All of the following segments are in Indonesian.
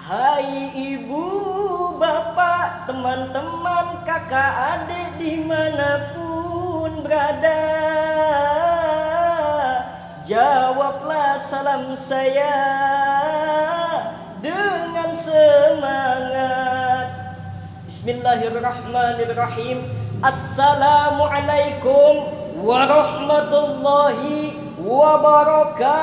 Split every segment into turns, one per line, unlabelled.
Hai ibu, bapak, teman-teman, kakak, adik dimanapun berada, jawablah salam saya dengan semangat. Bismillahirrahmanirrahim. Assalamualaikum warahmatullahi wabarakatuh.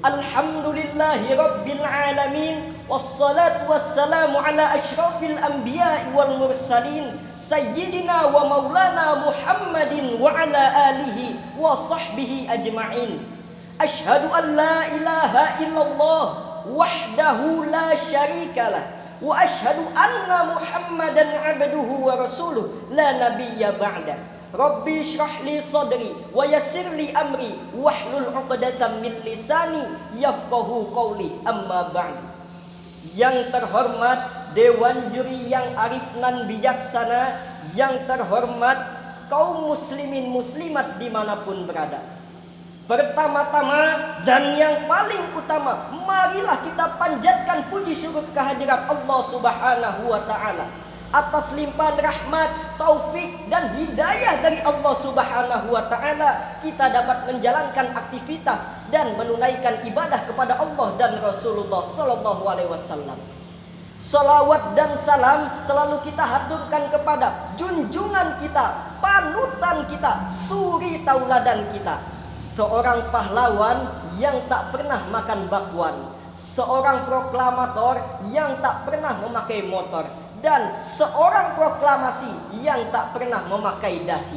Alhamdulillahi rabbil alamin, wassalatu wassalamu ala asyrafil anbiya'i wal mursalin, sayyidina wa maulana Muhammadin wa ala alihi wa sahbihi ajma'in. Ashhadu an la ilaha illallah wahdahu la syarikalah, wa ashhadu anna Muhammadan abduhu wa rasuluh la nabiyya ba'da. Rabbi shrah li sadri wa yassir li amri wahlul 'uqdatam min lisani yafqahu qawli, amma ba'd. Yang terhormat Dewan Juri yang arif nan bijaksana, yang terhormat kaum muslimin muslimat dimanapun berada. Pertama-tama dan yang paling utama, marilah kita panjatkan puji syukur kehadirat Allah Subhanahu wa ta'ala atas limpahan rahmat, taufik dan hidayah dari Allah Subhanahu wa ta'ala, kita dapat menjalankan aktivitas dan menunaikan ibadah kepada Allah dan Rasulullah sallallahu alaihi wasallam. Salawat dan salam selalu kita haturkan kepada junjungan kita, panutan kita, suri tauladan kita, seorang pahlawan yang tak pernah makan bakwan, seorang proklamator yang tak pernah memakai motor, dan seorang proklamasi yang tak pernah memakai dasi.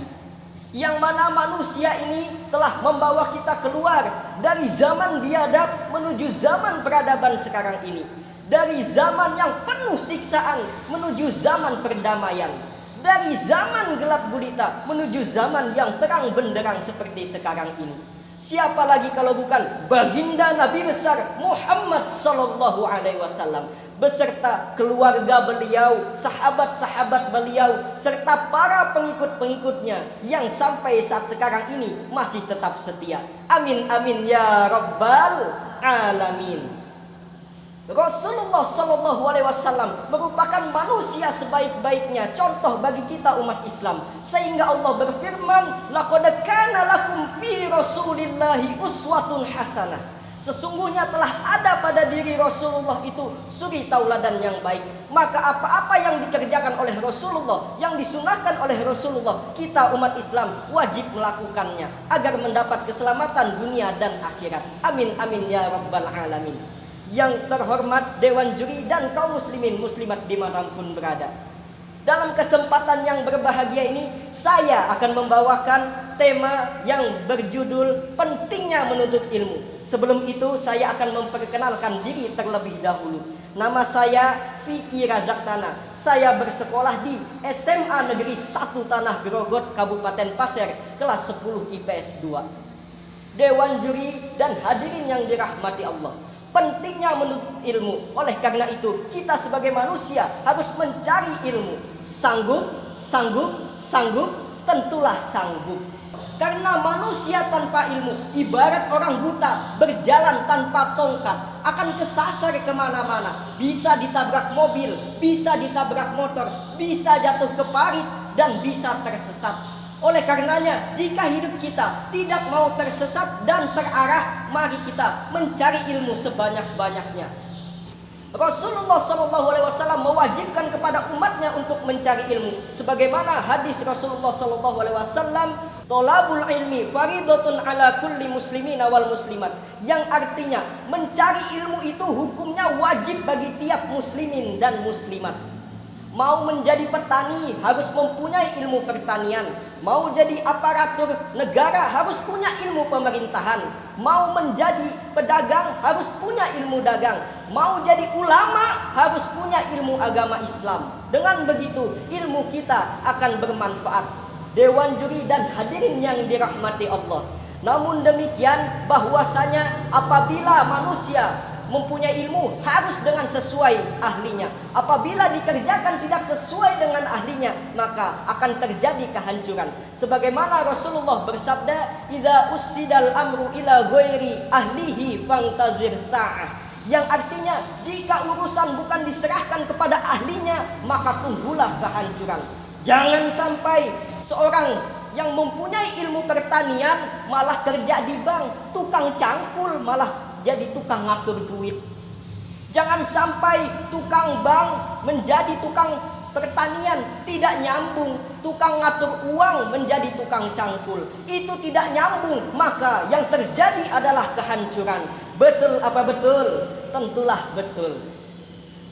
Yang mana manusia ini telah membawa kita keluar dari zaman biadab menuju zaman peradaban sekarang ini, dari zaman yang penuh siksaan menuju zaman perdamaian, dari zaman gelap gulita menuju zaman yang terang benderang seperti sekarang ini. Siapa lagi kalau bukan baginda Nabi besar Muhammad sallallahu alaihi wasallam beserta keluarga beliau, sahabat-sahabat beliau, serta para pengikut-pengikutnya yang sampai saat sekarang ini masih tetap setia. Amin amin ya rabbal alamin. Rasulullah sallallahu alaihi wasallam merupakan manusia sebaik-baiknya, contoh bagi kita umat Islam, sehingga Allah berfirman, laqad kana lakum fi rasulillahi uswatun hasanah. Sesungguhnya telah ada pada diri Rasulullah itu suri tauladan yang baik. Maka apa-apa yang dikerjakan oleh Rasulullah, yang disunahkan oleh Rasulullah, kita umat Islam wajib melakukannya agar mendapat keselamatan dunia dan akhirat. Amin amin ya rabbal alamin. Yang terhormat Dewan Juri dan kaum muslimin muslimat dimanapun berada, dalam kesempatan yang berbahagia ini saya akan membawakan tema yang berjudul pentingnya menuntut ilmu. Sebelum itu saya akan memperkenalkan diri terlebih dahulu. Nama saya Vicky Razaktana. Saya bersekolah di SMA Negeri 1 Tanah Grogot, Kabupaten Pasir, kelas 10 IPS 2. Dewan Juri dan hadirin yang dirahmati Allah, pentingnya menuntut ilmu. Oleh karena itu kita sebagai manusia harus mencari ilmu. Sanggup, tentulah sanggup. Karena manusia tanpa ilmu ibarat orang buta berjalan tanpa tongkat, akan kesasar kemana-mana. Bisa ditabrak mobil, bisa ditabrak motor, bisa jatuh ke parit, dan bisa tersesat. Oleh karenanya, jika hidup kita tidak mau tersesat dan terarah, mari kita mencari ilmu sebanyak-banyaknya. Rasulullah SAW mewajibkan kepada umatnya untuk mencari ilmu, sebagaimana hadis Rasulullah SAW, tolabul ilmi faridatun ala kulli muslimin wal muslimat, yang artinya mencari ilmu itu hukumnya wajib bagi tiap muslimin dan muslimat. Mau menjadi petani harus mempunyai ilmu pertanian. Mau jadi aparatur negara harus punya ilmu pemerintahan. Mau menjadi pedagang harus punya ilmu dagang. Mau jadi ulama harus punya ilmu agama Islam. Dengan begitu ilmu kita akan bermanfaat. Dewan Juri dan hadirin yang dirahmati Allah, namun demikian bahwasanya apabila manusia mempunyai ilmu harus dengan sesuai ahlinya. Apabila dikerjakan tidak sesuai dengan ahlinya, maka akan terjadi kehancuran. Sebagaimana Rasulullah bersabda, idza ussidal amru ila ghairi ahlihi fantazir sa'ah. Yang artinya jika urusan bukan diserahkan kepada ahlinya, maka tunggulah kehancuran. Jangan sampai seorang yang mempunyai ilmu pertanian malah kerja di bank, tukang cangkul malah jadi tukang ngatur duit. Jangan sampai tukang bank menjadi tukang pertanian, tidak nyambung. Tukang ngatur uang menjadi tukang cangkul, itu tidak nyambung. Maka yang terjadi adalah kehancuran. Betul apa betul? Tentulah betul.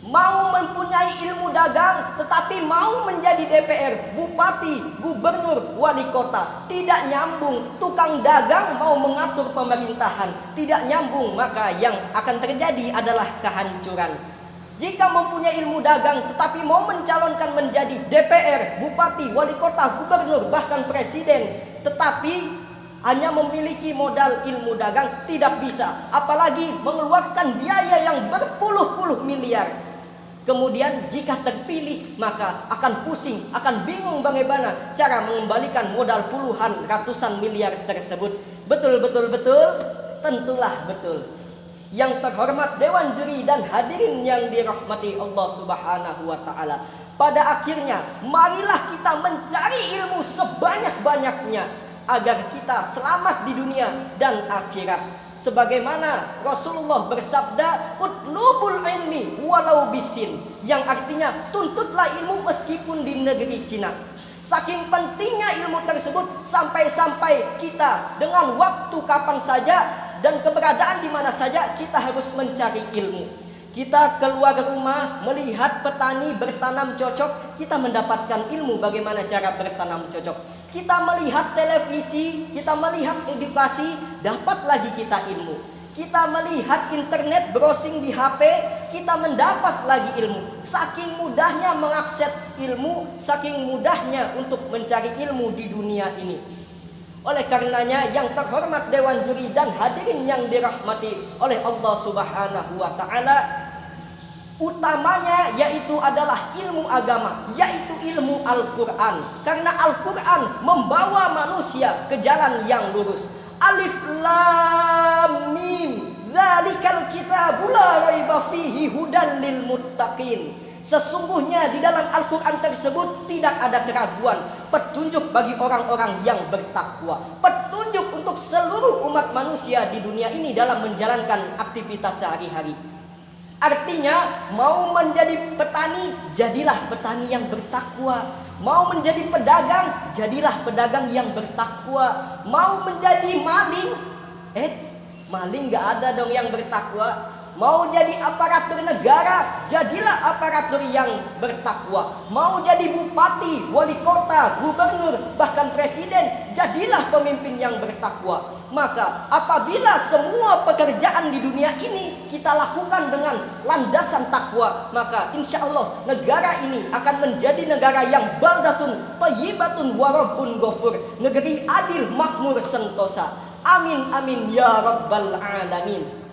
Mau mempunyai ilmu dagang tetapi mau menjadi DPR, bupati, gubernur, wali kota, tidak nyambung. Tukang dagang mau mengatur pemerintahan, tidak nyambung. Maka yang akan terjadi adalah kehancuran. Jika mempunyai ilmu dagang tetapi mau mencalonkan menjadi DPR, bupati, wali kota, gubernur, bahkan presiden, tetapi hanya memiliki modal ilmu dagang, tidak bisa. Apalagi mengeluarkan biaya yang berpuluh-puluh miliar. Kemudian jika terpilih maka akan pusing, akan bingung bagaimana cara mengembalikan modal puluhan ratusan miliar tersebut. Betul? Tentulah betul. Yang terhormat Dewan Juri dan hadirin yang dirahmati Allah Subhanahu wa Ta'ala, pada akhirnya marilah kita mencari ilmu sebanyak-banyaknya agar kita selamat di dunia dan akhirat. Sebagaimana Rasulullah bersabda, utlubul ilmi walau bisin, yang artinya tuntutlah ilmu meskipun di negeri Cina. Saking pentingnya ilmu tersebut sampai-sampai kita dengan waktu kapan saja dan keberadaan di mana saja kita harus mencari ilmu. Kita keluar rumah melihat petani bertanam cocok, kita mendapatkan ilmu bagaimana cara bertanam cocok. Kita melihat televisi, kita melihat edukasi, dapat lagi kita ilmu. Kita melihat internet, browsing di HP, kita mendapat lagi ilmu. Saking mudahnya mengakses ilmu, saking mudahnya untuk mencari ilmu di dunia ini. Oleh karenanya yang terhormat Dewan Juri dan hadirin yang dirahmati oleh Allah Subhanahu wa Ta'ala, utamanya yaitu adalah ilmu agama, yaitu ilmu Al-Quran. Karena Al-Quran membawa manusia ke jalan yang lurus. Alif Lam Mim, dzalikal kitabul la raiba fihi hudan lil muttaqin. Sesungguhnya di dalam Al-Quran tersebut tidak ada keraguan, petunjuk bagi orang-orang yang bertakwa, petunjuk untuk seluruh umat manusia di dunia ini dalam menjalankan aktivitas sehari-hari. Artinya mau menjadi petani, jadilah petani yang bertakwa. Mau menjadi pedagang, jadilah pedagang yang bertakwa. Mau menjadi maling, maling gak ada dong yang bertakwa. Mau jadi aparatur negara, jadilah aparatur yang bertakwa. Mau jadi bupati, wali kota, gubernur, bahkan presiden, jadilah pemimpin yang bertakwa. Maka apabila semua pekerjaan di dunia ini kita lakukan dengan landasan takwa, maka insya Allah negara ini akan menjadi negara yang baldatun thayyibatun wa rabbun ghafur, negeri adil, makmur, sentosa. Amin amin ya rabbal alamin.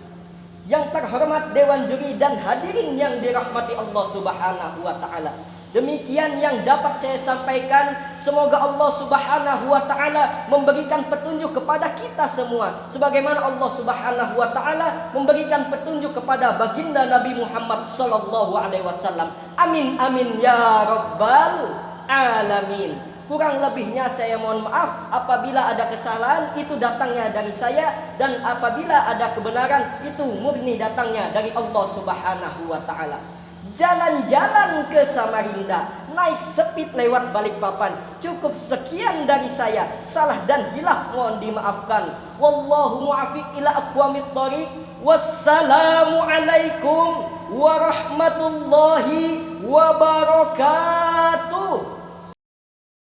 Yang terhormat Dewan Juri dan hadirin yang dirahmati Allah Subhanahu wa Ta'ala, demikian yang dapat saya sampaikan. Semoga Allah Subhanahu wa Ta'ala memberikan petunjuk kepada kita semua, sebagaimana Allah Subhanahu wa Ta'ala memberikan petunjuk kepada baginda Nabi Muhammad sallallahu alaihi wasallam. Amin amin ya rabbal alamin. Kurang lebihnya saya mohon maaf. Apabila ada kesalahan, itu datangnya dari saya, dan apabila ada kebenaran, itu murni datangnya dari Allah Subhanahu wa Ta'ala. Jalan-jalan ke Samarinda, naik speed lewat Balikpapan. Cukup sekian dari saya. Salah dan hilaf mohon dimaafkan. Wallahu muwaffiq ila aqwamit thoriq. Wassalamualaikum warahmatullahi wabarakatuh.